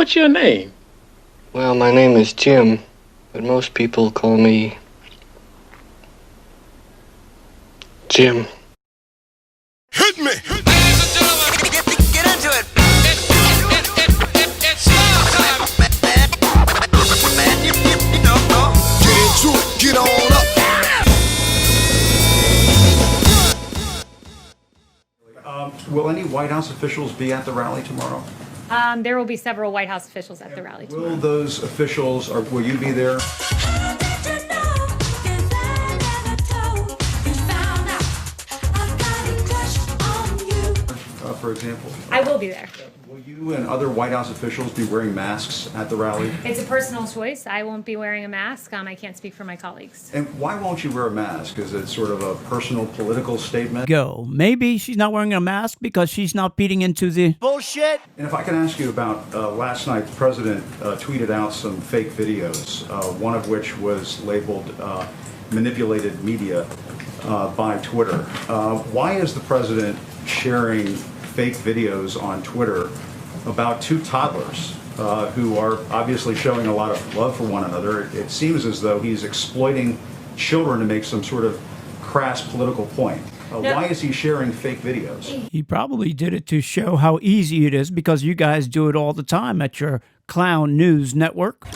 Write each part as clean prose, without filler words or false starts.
what's your name? Well, my name is Jim, but most people call me Jim. Hit me! Get into it! It's time! Man, you know. Get into it, get on up! Will any White House officials be at the rally tomorrow? There will be several White House officials at the rally tomorrow. Will those officials, or will you be there? For example? I will be there. Will you and other White House officials be wearing masks at the rally? It's a personal choice. I won't be wearing a mask. I can't speak for my colleagues. And why won't you wear a mask? Is it sort of a personal political statement? Maybe she's not wearing a mask because she's not feeding into the Bullshit! And if I can ask you about last night, the president tweeted out some fake videos, one of which was labeled manipulated media by Twitter. Why is the president sharing fake videos on Twitter about two toddlers who are obviously showing a lot of love for one another? It seems as though he's exploiting children to make some sort of crass political point. Why is he sharing fake videos? He probably did it to show how easy it is because you guys do it all the time at your clown news network.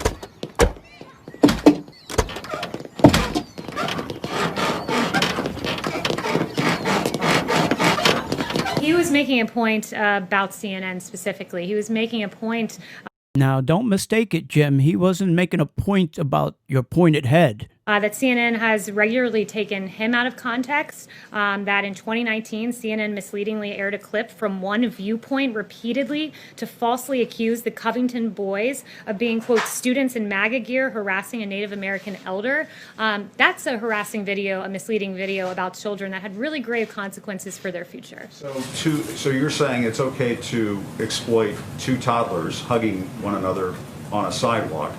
He was making a point about CNN specifically. He was making a point. Now, don't mistake it, Jim. He wasn't making a point about your pointed head. That CNN has regularly taken him out of context, that in 2019, CNN misleadingly aired a clip from one viewpoint repeatedly to falsely accuse the Covington boys of being, quote, students in MAGA gear harassing a Native American elder. That's a harassing video, a misleading video about children that had really grave consequences for their future. So you're saying it's okay to exploit two toddlers hugging one another on a sidewalk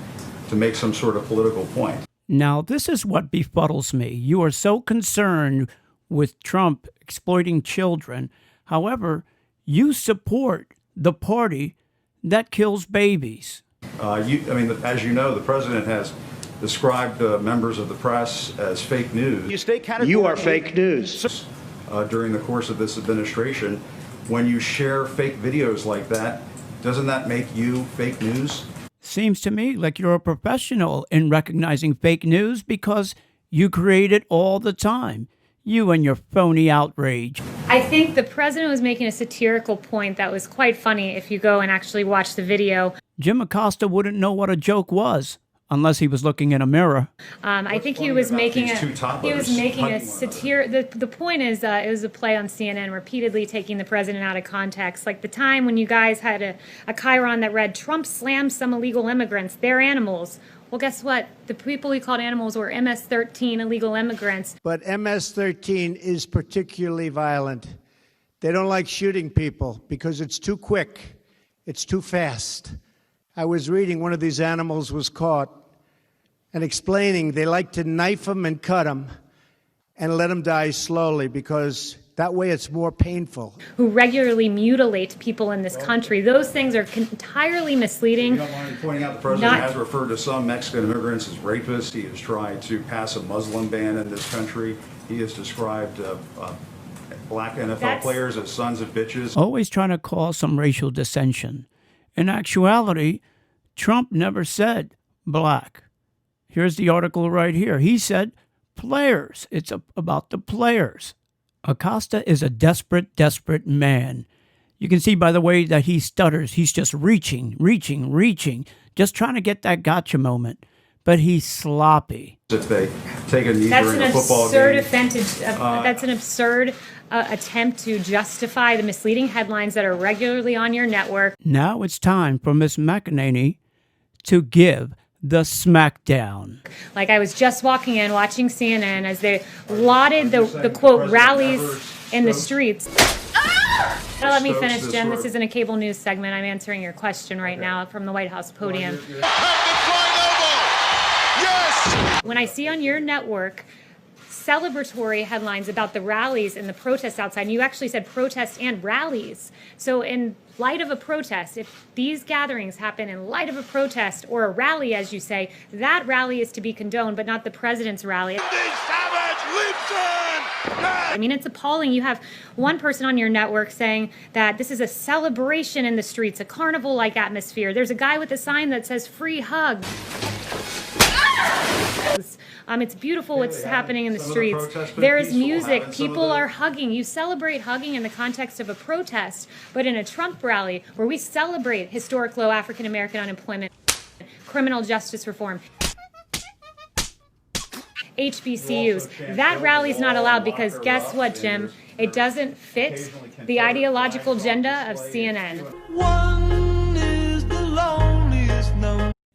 to make some sort of political point? Now, this is what befuddles me. You are so concerned with Trump exploiting children. However, you support the party that kills babies. As you know, the president has described members of the press as fake news. You are fake news. During the course of this administration, when you share fake videos like that, doesn't that make you fake news? Seems to me like you're a professional in recognizing fake news because you create it all the time. You and your phony outrage. I think the president was making a satirical point that was quite funny if you go and actually watch the video. Jim Acosta wouldn't know what a joke was unless he was looking in a mirror. I think he was making a satire. The point is, it was a play on CNN, repeatedly taking the president out of context. Like the time when you guys had a chyron that read, "Trump slams some illegal immigrants. They're animals." Well, guess what? The people he called animals were MS-13 illegal immigrants. But MS-13 is particularly violent. They don't like shooting people because it's too quick. It's too fast. I was reading one of these animals was caught and explaining they like to knife them and cut them and let them die slowly because that way it's more painful. Who regularly mutilate people in this country. Those things are entirely misleading. You don't mind pointing out the president has referred to some Mexican immigrants as rapists. He has tried to pass a Muslim ban in this country. He has described black NFL players as sons of bitches. Always trying to cause some racial dissension. In actuality, Trump never said black. Here's the article right here. He said players. It's about the players. Acosta is a desperate, desperate man. You can see by the way that he stutters. He's just reaching, just trying to get that gotcha moment. But he's sloppy. If they take a knee during a football game. That's an absurd attempt to justify the misleading headlines that are regularly on your network. Now it's time for Ms. McEnany to give the smackdown. Like I was just walking in, watching CNN as they lauded the quote, rallies in the streets. Let me finish, Jim. This isn't a cable news segment. I'm answering your question right now from the White House podium. When I see on your network celebratory headlines about the rallies and the protests outside. And you actually said protests and rallies. So in light of a protest, if these gatherings happen in light of a protest or a rally, as you say, that rally is to be condoned, but not the president's rally. I mean, it's appalling. You have one person on your network saying that this is a celebration in the streets, a carnival-like atmosphere. There's a guy with a sign that says free hug. It's beautiful what's happening in the streets. There is music. People are hugging. You celebrate hugging in the context of a protest, but in a Trump rally where we celebrate historic low African American unemployment, criminal justice reform, HBCUs, that rally's not allowed because guess what, Jim? It doesn't fit the ideological agenda of CNN.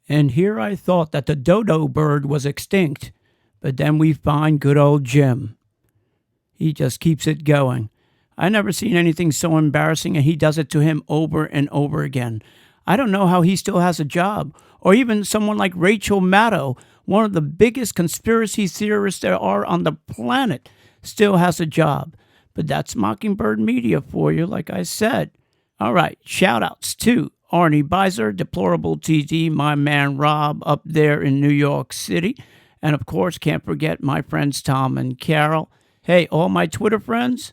And here I thought that the dodo bird was extinct, but then we find good old Jim. He just keeps it going. I never seen anything so embarrassing, and he does it to him over and over again. I don't know how he still has a job, or even someone like Rachel Maddow, one of the biggest conspiracy theorists there are on the planet, still has a job. But that's Mockingbird Media for you, like I said. All right, shout-outs to Arnie Beiser, Deplorable TD, my man Rob up there in New York City. And, of course, can't forget my friends Tom and Carol. Hey, all my Twitter friends,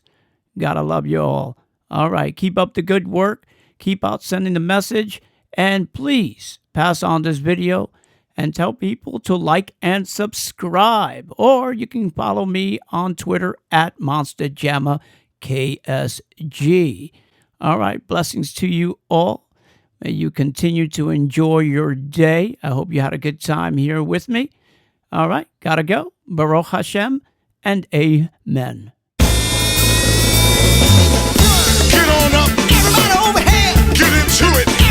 gotta love you all. All right, keep up the good work. Keep out sending the message. And please pass on this video and tell people to like and subscribe. Or you can follow me on Twitter at MonsterJammer KSG. All right, blessings to you all. May you continue to enjoy your day. I hope you had a good time here with me. All right, gotta go. Baruch Hashem and amen. Get on up, everybody over here, get into it.